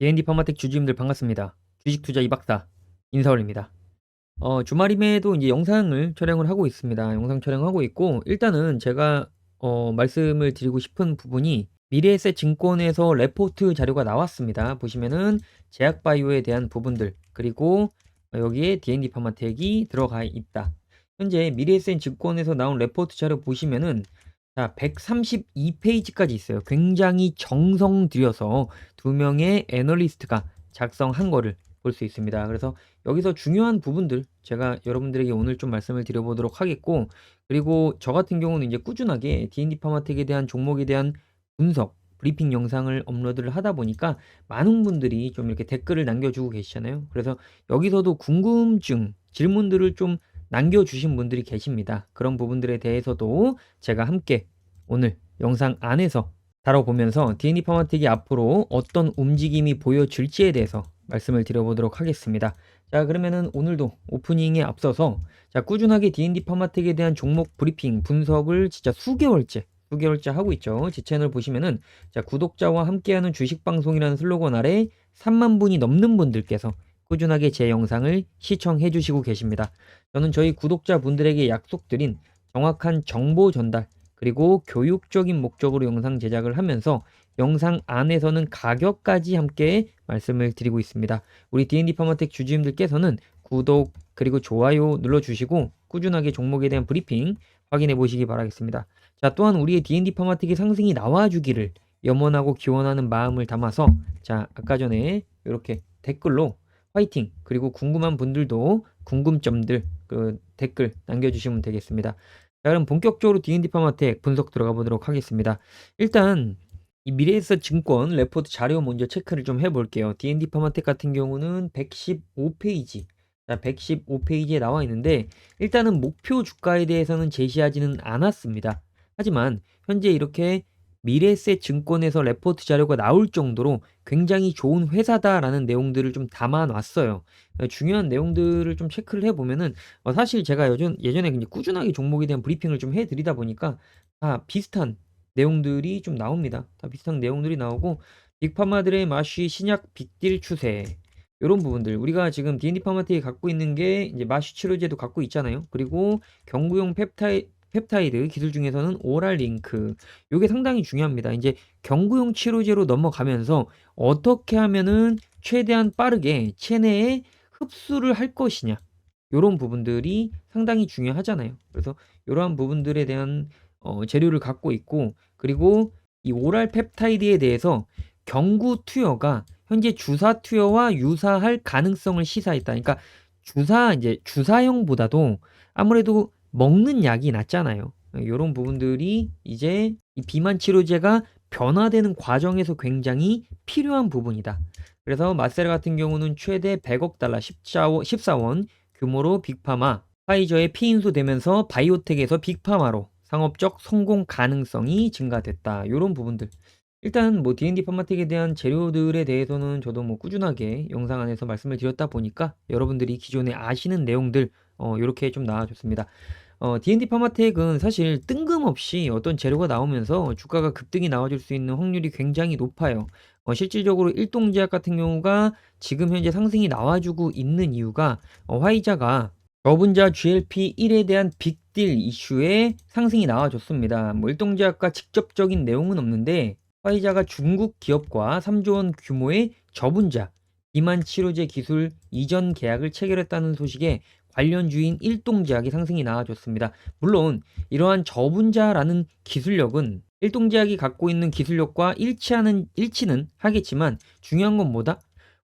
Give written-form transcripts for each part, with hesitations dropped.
D&D 파마텍 주주님들 반갑습니다. 주식 투자 이박사 인사올립니다. 주말임에도 이제 영상을 촬영을 하고 있습니다. 영상 촬영하고 있고 일단은 제가 말씀을 드리고 싶은 부분이 미래에셋 증권에서 레포트 자료가 나왔습니다. 보시면은 제약바이오에 대한 부분들 그리고 여기에 D&D 파마텍이 들어가 있다. 현재 미래에셋 증권에서 나온 레포트 자료 보시면은 자, 132페이지까지 있어요. 굉장히 정성 들여서 두 명의 애널리스트가 작성한 거를 볼 수 있습니다. 그래서 여기서 중요한 부분들 제가 여러분들에게 오늘 좀 말씀을 드려보도록 하겠고, 그리고 저 같은 경우는 이제 꾸준하게 D&D 파마텍에 대한 종목에 대한 분석, 브리핑 영상을 업로드를 하다 보니까 많은 분들이 좀 이렇게 댓글을 남겨주고 계시잖아요. 그래서 여기서도 궁금증, 질문들을 좀 남겨주신 분들이 계십니다. 그런 부분들에 대해서도 제가 함께 오늘 영상 안에서 다뤄보면서 D&D 파마텍이 앞으로 어떤 움직임이 보여줄지에 대해서 말씀을 드려보도록 하겠습니다. 자, 그러면은 오늘도 오프닝에 앞서서 자, 꾸준하게 D&D 파마텍에 대한 종목 브리핑 분석을 진짜 수개월째 하고 있죠. 제 채널 보시면은 자, 구독자와 함께하는 주식방송이라는 슬로건 아래 3만 분이 넘는 분들께서 꾸준하게 제 영상을 시청해 주시고 계십니다. 저는 저희 구독자분들에게 약속드린 정확한 정보 전달 그리고 교육적인 목적으로 영상 제작을 하면서 영상 안에서는 가격까지 함께 말씀을 드리고 있습니다. 우리 D&D 파마텍 주주님들께서는 구독 그리고 좋아요 눌러주시고 꾸준하게 종목에 대한 브리핑 확인해 보시기 바라겠습니다. 자, 또한 우리의 D&D 파마텍의 상승이 나와주기를 염원하고 기원하는 마음을 담아서 자, 아까 전에 이렇게 댓글로 화이팅 그리고 궁금한 분들도 궁금점들 그 댓글 남겨주시면 되겠습니다. 자, 그럼 본격적으로 D&D 파마텍 분석 들어가 보도록 하겠습니다. 일단 이 미래에셋 증권 레포트 자료 먼저 체크를 좀 해볼게요. D&D 파마텍 같은 경우는 115페이지, 자, 115페이지에 나와 있는데 일단은 목표 주가에 대해서는 제시하지는 않았습니다. 하지만 현재 이렇게 미래에셋 증권에서 레포트 자료가 나올 정도로 굉장히 좋은 회사다라는 내용들을 좀 담아놨어요. 중요한 내용들을 좀 체크를 해보면은 사실 제가 예전에 그냥 꾸준하게 종목에 대한 브리핑을 좀 해드리다 보니까 다 비슷한 내용들이 좀 나옵니다. 다 비슷한 내용들이 나오고 빅파마들의 마쉬 신약 빅딜 추세 이런 부분들 우리가 지금 D&D 파마텍이 갖고 있는 게 이제 마쉬 치료제도 갖고 있잖아요. 그리고 경구용 펩타이드 기술 중에서는 오랄 링크 요게 상당히 중요합니다. 이제 경구용 치료제로 넘어가면서 어떻게 하면은 최대한 빠르게 체내에 흡수를 할 것이냐 요런 부분들이 상당히 중요하잖아요. 그래서 이러한 부분들에 대한 재료를 갖고 있고 그리고 이 오랄 펩타이드에 대해서 경구 투여가 현재 주사 투여와 유사할 가능성을 시사했다. 그러니까 이제 주사형보다도 아무래도 먹는 약이 낫잖아요. 요런 부분들이 이제 이 비만 치료제가 변화되는 과정에서 굉장히 필요한 부분이다. 그래서 마세라 같은 경우는 최대 100억 달러 14원 규모로 빅파마, 파이저에 피인수되면서 바이오텍에서 빅파마로 상업적 성공 가능성이 증가됐다. 요런 부분들. 일단 뭐 D&D 파마텍에 대한 재료들에 대해서는 저도 뭐 꾸준하게 영상 안에서 말씀을 드렸다 보니까 여러분들이 기존에 아시는 내용들 요렇게 좀 나와줬습니다. D&D 파마텍은 사실 뜬금없이 어떤 재료가 나오면서 주가가 급등이 나와줄 수 있는 확률이 굉장히 높아요. 실질적으로 일동제약 같은 경우가 지금 현재 상승이 나와주고 있는 이유가 화이자가 저분자 GLP-1에 대한 빅딜 이슈에 상승이 나와줬습니다. 뭐 일동제약과 직접적인 내용은 없는데 화이자가 중국 기업과 3조 원 규모의 저분자 비만 치료제 기술 이전 계약을 체결했다는 소식에 관련주인 일동제약이 상승이 나와줬습니다. 물론 이러한 저분자라는 기술력은 일동제약이 갖고 있는 기술력과 일치는 하겠지만 중요한 건 뭐다?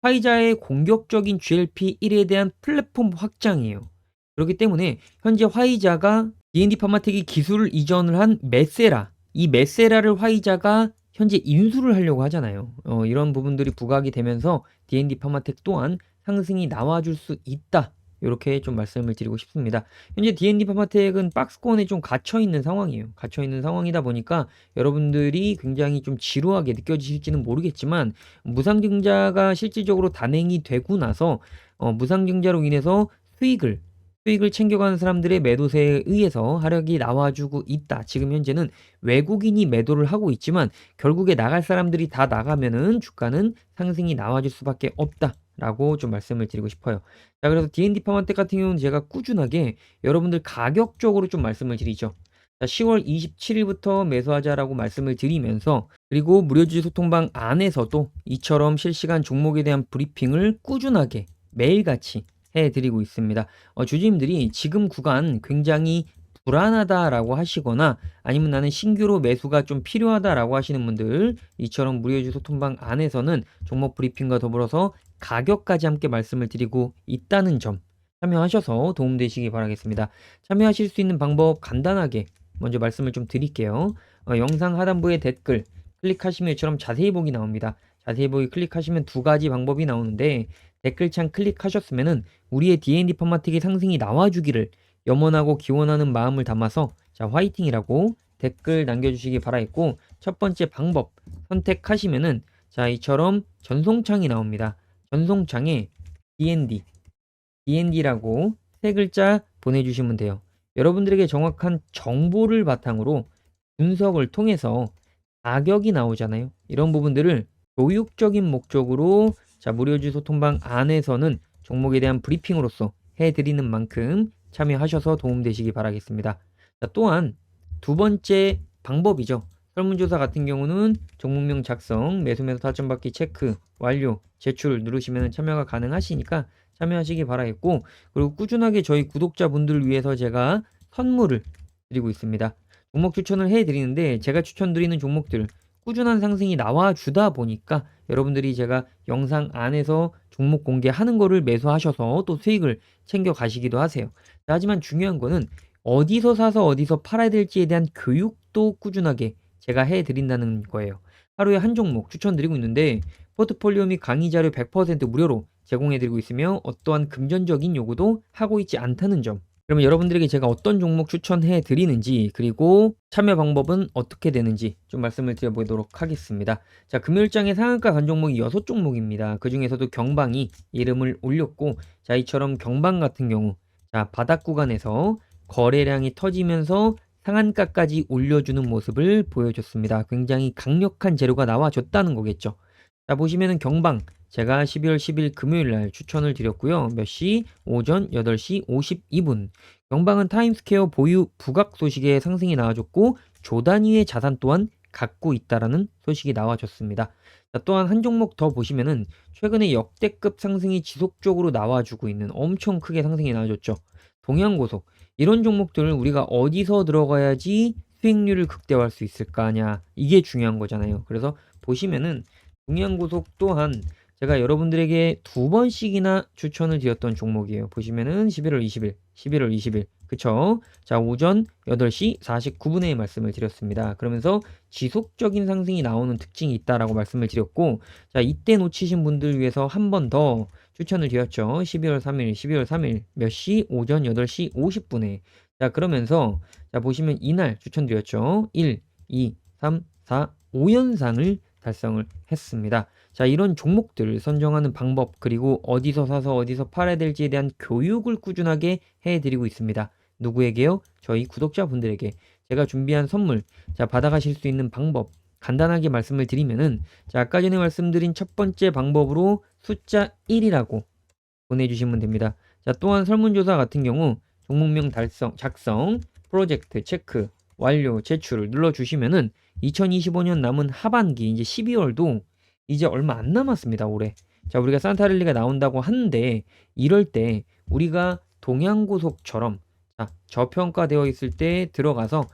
화이자의 공격적인 GLP-1에 대한 플랫폼 확장이에요. 그렇기 때문에 현재 화이자가 D&D 파마텍이 기술을 이전을 한 메세라, 이 메세라를 화이자가 현재 인수를 하려고 하잖아요. 이런 부분들이 부각이 되면서 D&D 파마텍 또한 상승이 나와줄 수 있다. 이렇게 좀 말씀을 드리고 싶습니다. 현재 D&D 파마텍은 박스권에 좀 갇혀있는 상황이에요. 갇혀있는 상황이다 보니까 여러분들이 굉장히 좀 지루하게 느껴지실지는 모르겠지만 무상증자가 실질적으로 단행이 되고 나서 무상증자로 인해서 수익을 수익을 챙겨가는 사람들의 매도세에 의해서 하락이 나와주고 있다. 지금 현재는 외국인이 매도를 하고 있지만 결국에 나갈 사람들이 다 나가면은 주가는 상승이 나와줄 수밖에 없다라고 좀 말씀을 드리고 싶어요. 자, 그래서 D&D 파마텍 같은 경우는 제가 꾸준하게 여러분들 가격적으로 좀 말씀을 드리죠. 자, 10월 27일부터 매수하자라고 말씀을 드리면서, 그리고 무료주주 소통방 안에서도 이처럼 실시간 종목에 대한 브리핑을 꾸준하게 매일같이 해드리고 있습니다. 주주님들이 지금 구간 굉장히 불안하다라고 하시거나 아니면 나는 신규로 매수가 좀 필요하다라고 하시는 분들, 이처럼 무료주주 소통방 안에서는 종목 브리핑과 더불어서 가격까지 함께 말씀을 드리고 있다는 점 참여하셔서 도움되시기 바라겠습니다. 참여하실 수 있는 방법 간단하게 먼저 말씀을 좀 드릴게요. 영상 하단부에 댓글 클릭하시면 이처럼 자세히 보기 나옵니다. 자세히 보기 클릭하시면 두 가지 방법이 나오는데, 댓글창 클릭하셨으면은 우리의 D&D 파마틱의 상승이 나와주기를 염원하고 기원하는 마음을 담아서 자, 화이팅이라고 댓글 남겨주시기 바라겠고, 첫 번째 방법 선택하시면은 자, 이처럼 전송창이 나옵니다. 전송창에 DND라고 세 글자 보내주시면 돼요. 여러분들에게 정확한 정보를 바탕으로 분석을 통해서 가격이 나오잖아요. 이런 부분들을 교육적인 목적으로 자, 무료주 소통방 안에서는 종목에 대한 브리핑으로서 해드리는 만큼 참여하셔서 도움되시기 바라겠습니다. 자, 또한 두 번째 방법이죠. 설문조사 같은 경우는 종목명 작성, 매수 타점 받기 체크, 완료, 제출 누르시면 참여가 가능하시니까 참여하시기 바라겠고, 그리고 꾸준하게 저희 구독자분들을 위해서 제가 선물을 드리고 있습니다. 종목 추천을 해드리는데, 제가 추천드리는 종목들 꾸준한 상승이 나와주다 보니까 여러분들이 제가 영상 안에서 종목 공개하는 거를 매수하셔서 또 수익을 챙겨 가시기도 하세요. 하지만 중요한 거는 어디서 사서 어디서 팔아야 될지에 대한 교육도 꾸준하게 제가 해드린다는 거예요. 하루에 한 종목 추천드리고 있는데 포트폴리오 및 강의 자료 100% 무료로 제공해드리고 있으며 어떠한 금전적인 요구도 하고 있지 않다는 점. 그러면 여러분들에게 제가 어떤 종목 추천해 드리는지, 그리고 참여 방법은 어떻게 되는지 좀 말씀을 드려보도록 하겠습니다. 자, 금요일장에 상한가 간 종목이 6종목입니다. 그 중에서도 경방이 이름을 올렸고, 자, 이처럼 경방 같은 경우 자, 바닥 구간에서 거래량이 터지면서 상한가까지 올려주는 모습을 보여줬습니다. 굉장히 강력한 재료가 나와줬다는 거겠죠. 자, 보시면은 경방 제가 12월 10일 금요일 날 추천을 드렸고요. 몇 시? 오전 8시 52분. 경방은 타임스퀘어 보유 부각 소식에 상승이 나와줬고, 조 단위의 자산 또한 갖고 있다라는 소식이 나와줬습니다. 자, 또한 한 종목 더 보시면은 최근에 역대급 상승이 지속적으로 나와주고 있는, 엄청 크게 상승이 나와줬죠. 동양고속. 이런 종목들을 우리가 어디서 들어가야지 수익률을 극대화할 수 있을까냐, 이게 중요한 거잖아요. 그래서 보시면은 동양고속 또한 제가 여러분들에게 두 번씩이나 추천을 드렸던 종목이에요. 보시면은 11월 20일, 그쵸? 자, 오전 8시 49분에 말씀을 드렸습니다. 그러면서 지속적인 상승이 나오는 특징이 있다라고 말씀을 드렸고, 자, 이때 놓치신 분들 위해서 한 번 더 추천을 드렸죠. 12월 3일 몇 시? 오전 8시 50분에. 자, 그러면서 자, 보시면 이날 추천드렸죠. 1, 2, 3, 4, 5연상을 달성을 했습니다. 자, 이런 종목들 선정하는 방법, 그리고 어디서 사서 어디서 팔아야 될지에 대한 교육을 꾸준하게 해드리고 있습니다. 누구에게요? 저희 구독자분들에게. 제가 준비한 선물, 자, 받아가실 수 있는 방법 간단하게 말씀을 드리면은, 자, 아까 전에 말씀드린 첫 번째 방법으로 숫자 1이라고 보내주시면 됩니다. 자, 또한 설문조사 같은 경우 종목명 작성, 프로젝트 체크, 완료, 제출을 눌러주시면은 2025년 남은 하반기 이제 12월도 이제 얼마 안 남았습니다, 올해. 자, 우리가 산타랠리가 나온다고 하는데, 이럴 때 우리가 동양고속처럼 자, 저평가되어 있을 때 들어가서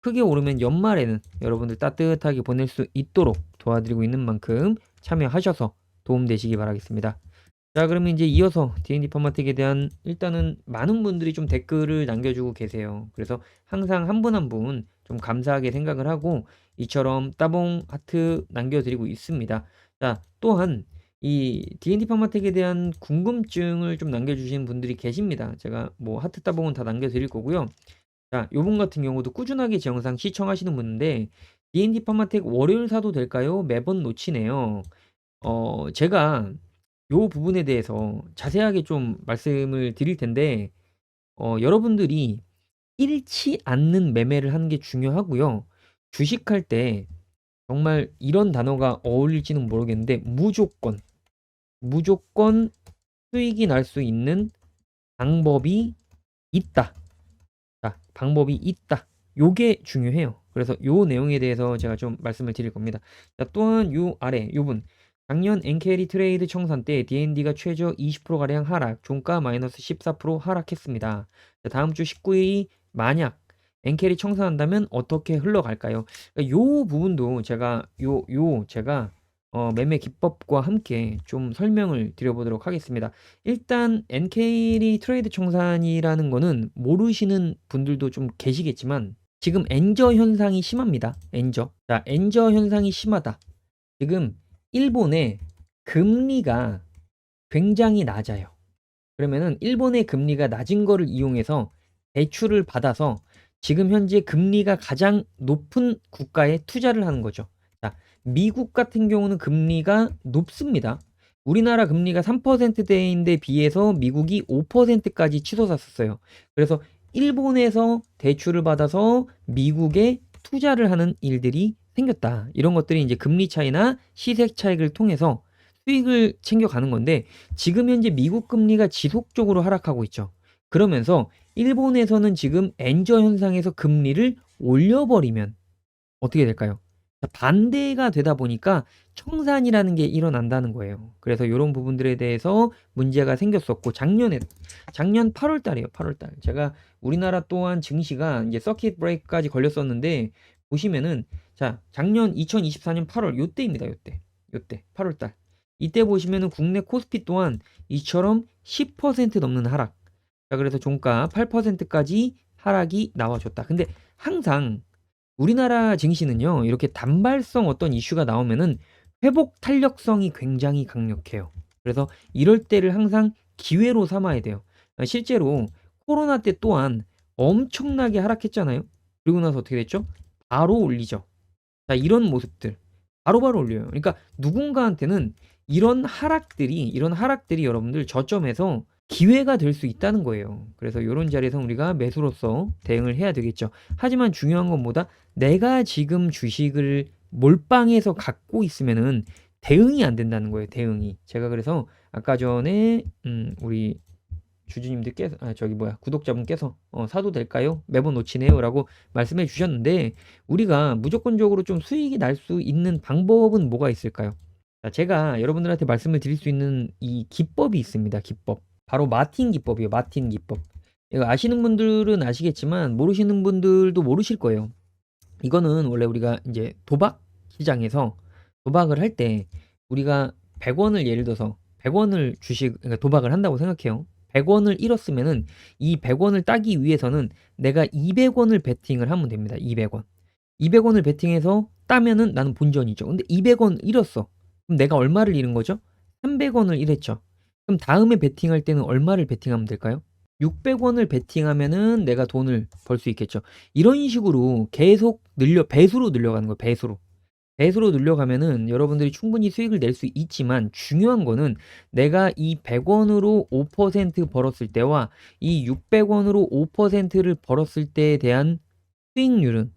크게 오르면 연말에는 여러분들 따뜻하게 보낼 수 있도록 도와드리고 있는 만큼 참여하셔서 도움되시기 바라겠습니다. 자, 그러면 이제 이어서 D&D 파마텍에 대한, 일단은 많은 분들이 좀 댓글을 남겨주고 계세요. 그래서 항상 한 분 한 분 좀 감사하게 생각을 하고 이처럼 따봉 하트 남겨드리고 있습니다. 자, 또한 이 D&D 파마텍에 대한 궁금증을 좀 남겨주신 분들이 계십니다. 제가 뭐 하트 따봉은 다 남겨드릴 거고요. 자, 요분 같은 경우도 꾸준하게 제 영상 시청하시는 분인데, D&D 파마텍 월요일 사도 될까요? 매번 놓치네요. 제가 요 부분에 대해서 자세하게 좀 말씀을 드릴 텐데, 여러분들이 잃지 않는 매매를 하는 게 중요하고요. 주식할 때 정말 이런 단어가 어울릴지는 모르겠는데 무조건 수익이 날 수 있는 방법이 있다. 자, 방법이 있다. 요게 중요해요. 그래서 요 내용에 대해서 제가 좀 말씀을 드릴 겁니다. 자, 또한 요 아래 요분 작년 엔캐리 트레이드 청산 때 D&D가 최저 20%가량 하락, 종가 마이너스 14% 하락했습니다. 자, 다음 주 19일이 만약 엔캐리 청산한다면 어떻게 흘러갈까요? 그러니까 요 부분도 제가 매매 기법과 함께 좀 설명을 드려보도록 하겠습니다. 일단 엔케일이 트레이드 청산이라는 거는 모르시는 분들도 좀 계시겠지만 지금 엔저 현상이 심합니다. 엔저. 자, 엔저 현상이 심하다. 지금 일본의 금리가 굉장히 낮아요. 그러면은 일본의 금리가 낮은 거를 이용해서 대출을 받아서 지금 현재 금리가 가장 높은 국가에 투자를 하는 거죠. 자, 미국 같은 경우는 금리가 높습니다. 우리나라 금리가 3%대인데 비해서 미국이 5%까지 치솟았었어요. 그래서 일본에서 대출을 받아서 미국에 투자를 하는 일들이 생겼다. 이런 것들이 이제 금리 차이나 시세 차익을 통해서 수익을 챙겨가는 건데 지금 현재 미국 금리가 지속적으로 하락하고 있죠. 그러면서 일본에서는 지금 엔저 현상에서 금리를 올려버리면 어떻게 될까요? 반대가 되다 보니까 청산이라는 게 일어난다는 거예요. 그래서 이런 부분들에 대해서 문제가 생겼었고 작년 8월 달이에요. 8월 달. 제가 우리나라 또한 증시가 이제 서킷 브레이크까지 걸렸었는데 보시면은 자, 작년 2024년 8월 요때입니다. 요때 8월 달. 이때 보시면은 국내 코스피 또한 이처럼 10% 넘는 하락. 자, 그래서 종가 8%까지 하락이 나와줬다. 근데 항상 우리나라 증시는요, 이렇게 단발성 어떤 이슈가 나오면은 회복 탄력성이 굉장히 강력해요. 그래서 이럴 때를 항상 기회로 삼아야 돼요. 실제로 코로나 때 또한 엄청나게 하락했잖아요. 그리고 나서 어떻게 됐죠? 바로 올리죠. 자, 이런 모습들 바로바로 올려요. 그러니까 누군가한테는 이런 하락들이 여러분들 저점에서 기회가 될 수 있다는 거예요. 그래서 이런 자리에서 우리가 매수로서 대응을 해야 되겠죠. 하지만 중요한 건 뭐다? 내가 지금 주식을 몰빵해서 갖고 있으면은 대응이 안 된다는 거예요. 대응이. 제가 그래서 아까 전에 우리 주주님들께서 구독자분께서 사도 될까요? 매번 놓치네요라고 말씀해 주셨는데 우리가 무조건적으로 좀 수익이 날 수 있는 방법은 뭐가 있을까요? 자, 제가 여러분들한테 말씀을 드릴 수 있는 이 기법이 있습니다. 기법. 바로 마틴 기법이에요. 마틴 기법. 이거 아시는 분들은 아시겠지만 모르시는 분들도 모르실 거예요. 이거는 원래 우리가 이제 도박 시장에서 도박을 할 때 우리가 100원을 예를 들어서 100원을 그러니까 도박을 한다고 생각해요. 100원을 잃었으면은 이 100원을 따기 위해서는 내가 200원을 베팅을 하면 됩니다. 200원. 200원을 베팅해서 따면은 나는 본전이죠. 근데 200원 잃었어. 그럼 내가 얼마를 잃은 거죠? 300원을 잃었죠. 그럼 다음에 베팅할 때는 얼마를 베팅하면 될까요? 600원을 베팅하면은 내가 돈을 벌 수 있겠죠. 이런 식으로 계속 배수로 늘려가는 거예요. 배수로. 배수로 늘려가면은 여러분들이 충분히 수익을 낼 수 있지만 중요한 거는 내가 이 100원으로 5% 벌었을 때와 이 600원으로 5%를 벌었을 때에 대한 수익률은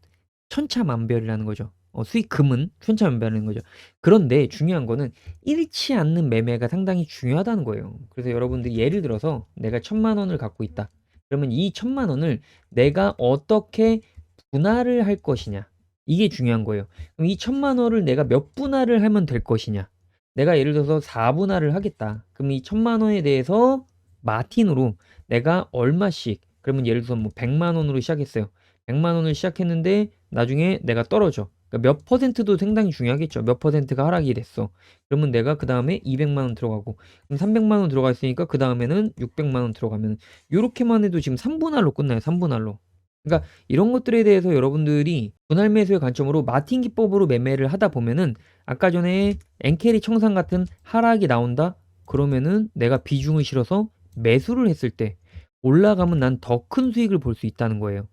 천차만별이라는 거죠. 수익금은 천차만별인 거죠. 그런데 중요한 거는 잃지 않는 매매가 상당히 중요하다는 거예요. 그래서 여러분들이 예를 들어서 내가 1,000,000원을 갖고 있다. 그러면 이 1,000,000원을 내가 어떻게 분할을 할 것이냐. 이게 중요한 거예요. 그럼 이 1,000,000원을 내가 몇 분할을 하면 될 것이냐. 내가 예를 들어서 4분할을 하겠다. 그럼 이 1,000,000원에 대해서 마틴으로 내가 얼마씩 그러면 예를 들어서 뭐 100만 원으로 시작했어요. 100만 원을 시작했는데 나중에 내가 떨어져. 그러니까 몇 퍼센트도 상당히 중요하겠죠. 몇 퍼센트가 하락이 됐어. 그러면 내가 그 다음에 200만 원 들어가고 그럼 300만 원 들어가 있으니까 그 다음에는 600만 원 들어가면 요렇게만 해도 지금 3분할로 끝나요. 3분할로. 그러니까 이런 것들에 대해서 여러분들이 분할 매수의 관점으로 마틴 기법으로 매매를 하다 보면은 아까 전에 엔캐리 청산 같은 하락이 나온다? 그러면은 내가 비중을 실어서 매수를 했을 때 올라가면 난 더 큰 수익을 볼 수 있다는 거예요.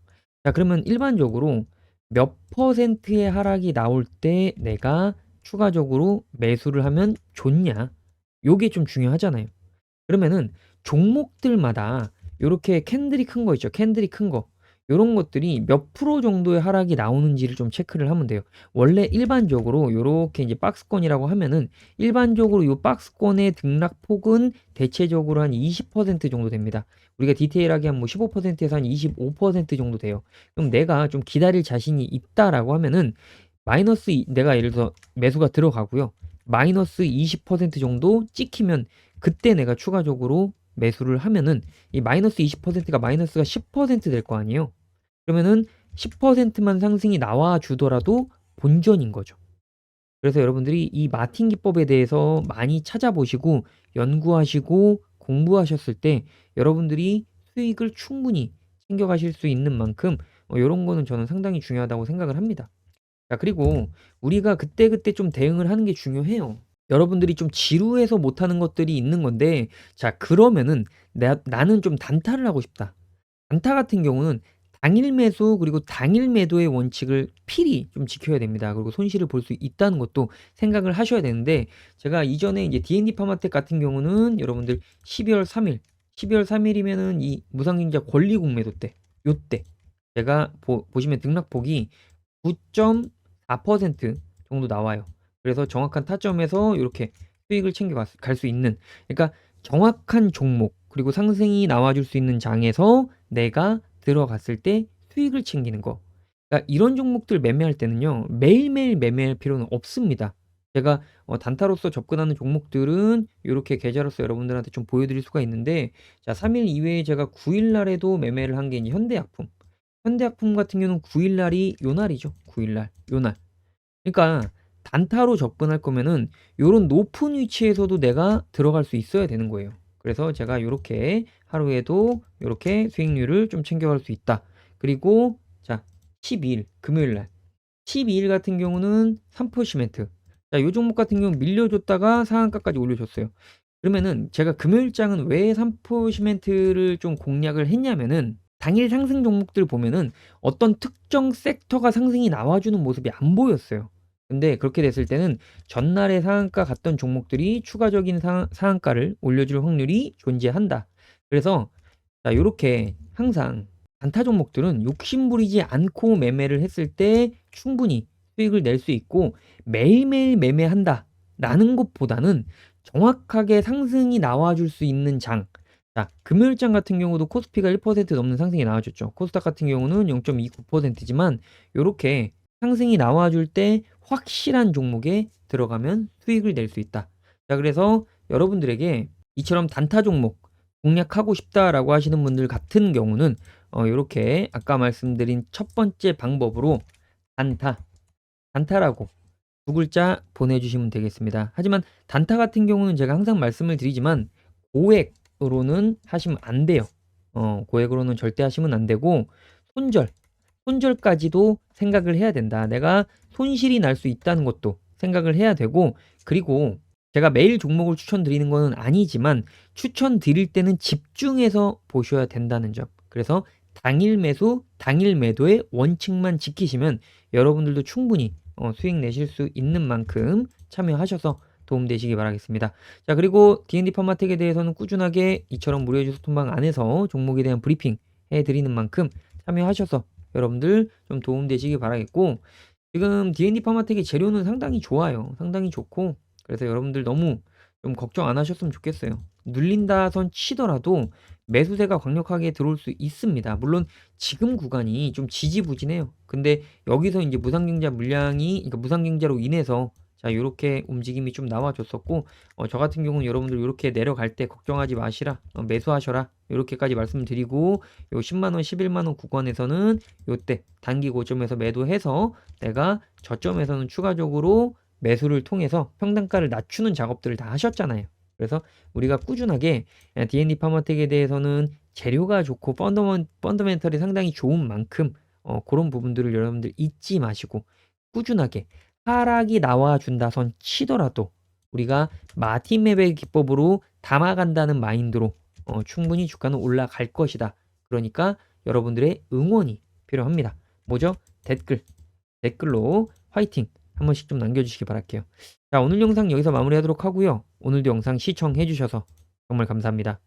자, 그러면 일반적으로 몇 퍼센트의 하락이 나올 때 내가 추가적으로 매수를 하면 좋냐? 요게 좀 중요하잖아요. 그러면은 종목들마다 요렇게 캔들이 큰 거 있죠. 캔들이 큰 거. 요런 것들이 몇 프로 정도의 하락이 나오는지를 좀 체크를 하면 돼요. 원래 일반적으로 요렇게 이제 박스권이라고 하면은 일반적으로 요 박스권의 등락폭은 대체적으로 한 20% 정도 됩니다. 우리가 디테일하게 한 뭐 15%에서 한 25% 정도 돼요. 그럼 내가 좀 기다릴 자신이 있다라고 하면은 내가 예를 들어서 매수가 들어가고요. 마이너스 20% 정도 찍히면 그때 내가 추가적으로 매수를 하면은 이 마이너스 20%가 마이너스가 10% 될 거 아니에요. 그러면은 10%만 상승이 나와 주더라도 본전인 거죠. 그래서 여러분들이 이 마틴 기법에 대해서 많이 찾아보시고 연구하시고 공부하셨을 때 여러분들이 수익을 충분히 챙겨가실 수 있는 만큼 요런 거는 저는 상당히 중요하다고 생각을 합니다. 자, 그리고 우리가 그때그때 좀 대응을 하는 게 중요해요. 여러분들이 좀 지루해서 못하는 것들이 있는 건데, 자, 그러면은 나는 좀 단타를 하고 싶다. 단타 같은 경우는 당일 매수 그리고 당일 매도의 원칙을 필히 좀 지켜야 됩니다. 그리고 손실을 볼 수 있다는 것도 생각을 하셔야 되는데, 제가 이전에 이제 D&D 파마텍 같은 경우는 여러분들 12월 3일, 12월 3일이면은 이 무상증자 권리국 매도 때, 요때 제가 보시면 등락폭이 9.4% 정도 나와요. 그래서 정확한 타점에서 이렇게 수익을 챙겨 갈 수 있는, 그러니까 정확한 종목 그리고 상승이 나와줄 수 있는 장에서 내가 들어갔을 때 수익을 챙기는 거. 그러니까 이런 종목들 매매할 때는요, 매일매일 매매할 필요는 없습니다. 제가 단타로서 접근하는 종목들은 이렇게 계좌로서 여러분들한테 좀 보여드릴 수가 있는데, 자, 3일 이외에 제가 9일 날에도 매매를 한 게 이제 현대약품. 현대약품 같은 경우는 9일 날이 요 날이죠. 9일 날, 요 날. 그러니까 단타로 접근할 거면은 요런 높은 위치에서도 내가 들어갈 수 있어야 되는 거예요. 그래서 제가 요렇게 하루에도 요렇게 수익률을 좀 챙겨갈 수 있다. 그리고 자, 12일 금요일 날. 12일 같은 경우는 삼포 시멘트. 자, 요 종목 같은 경우 밀려줬다가 상한가까지 올려줬어요. 그러면은 제가 금요일장은 왜 삼포 시멘트를 좀 공략을 했냐면은 당일 상승 종목들 보면은 어떤 특정 섹터가 상승이 나와주는 모습이 안 보였어요. 근데 그렇게 됐을 때는 전날에 상한가 갔던 종목들이 추가적인 상한가를 올려줄 확률이 존재한다. 그래서 자, 요렇게 항상 단타 종목들은 욕심부리지 않고 매매를 했을 때 충분히 수익을 낼 수 있고 매일매일 매매한다라는 것보다는 정확하게 상승이 나와줄 수 있는 장. 자, 금요일장 같은 경우도 코스피가 1% 넘는 상승이 나와줬죠. 코스닥 같은 경우는 0.29%지만 요렇게 상승이 나와줄 때 확실한 종목에 들어가면 수익을 낼 수 있다. 자, 그래서 여러분들에게 이처럼 단타 종목 공략하고 싶다라고 하시는 분들 같은 경우는 요렇게 아까 말씀드린 첫 번째 방법으로 단타라고 두 글자 보내주시면 되겠습니다. 하지만 단타 같은 경우는 제가 항상 말씀을 드리지만 고액으로는 하시면 안 돼요. 고액으로는 절대 하시면 안 되고 손절까지도 생각을 해야 된다. 내가 손실이 날 수 있다는 것도 생각을 해야 되고, 그리고 제가 매일 종목을 추천드리는 것은 아니지만 추천드릴 때는 집중해서 보셔야 된다는 점. 그래서 당일 매수, 당일 매도의 원칙만 지키시면 여러분들도 충분히 수익 내실 수 있는 만큼 참여하셔서 도움되시기 바라겠습니다. 자, 그리고 D&D 파마텍에 대해서는 꾸준하게 이처럼 무료 소통방 안에서 종목에 대한 브리핑 해드리는 만큼 참여하셔서 여러분들 좀 도움되시기 바라겠고, 지금 D&D 파마텍의 재료는 상당히 좋아요. 상당히 좋고, 그래서 여러분들 너무 좀 걱정 안 하셨으면 좋겠어요. 눌린다 선 치더라도 매수세가 강력하게 들어올 수 있습니다. 물론 지금 구간이 좀 지지부진해요. 근데 여기서 이제 무상증자 물량이, 그러니까 무상증자로 인해서 자, 요렇게 움직임이 좀 나와줬었고, 저 같은 경우는 여러분들 요렇게 내려갈 때 걱정하지 마시라, 매수하셔라, 요렇게까지 말씀드리고, 요 10만원, 11만원 구간에서는 요때 단기 고점에서 매도해서 내가 저점에서는 추가적으로 매수를 통해서 평단가를 낮추는 작업들을 다 하셨잖아요. 그래서 우리가 꾸준하게 D&D 파마텍에 대해서는 재료가 좋고 펀더멘털이 상당히 좋은 만큼 그런 부분들을 여러분들 잊지 마시고 꾸준하게 하락이 나와준다 선 치더라도 우리가 마틴맵의 기법으로 담아간다는 마인드로 충분히 주가는 올라갈 것이다. 그러니까 여러분들의 응원이 필요합니다. 뭐죠? 댓글로 화이팅 한 번씩 좀 남겨주시기 바랄게요. 자, 오늘 영상 여기서 마무리하도록 하고요. 오늘도 영상 시청해주셔서 정말 감사합니다.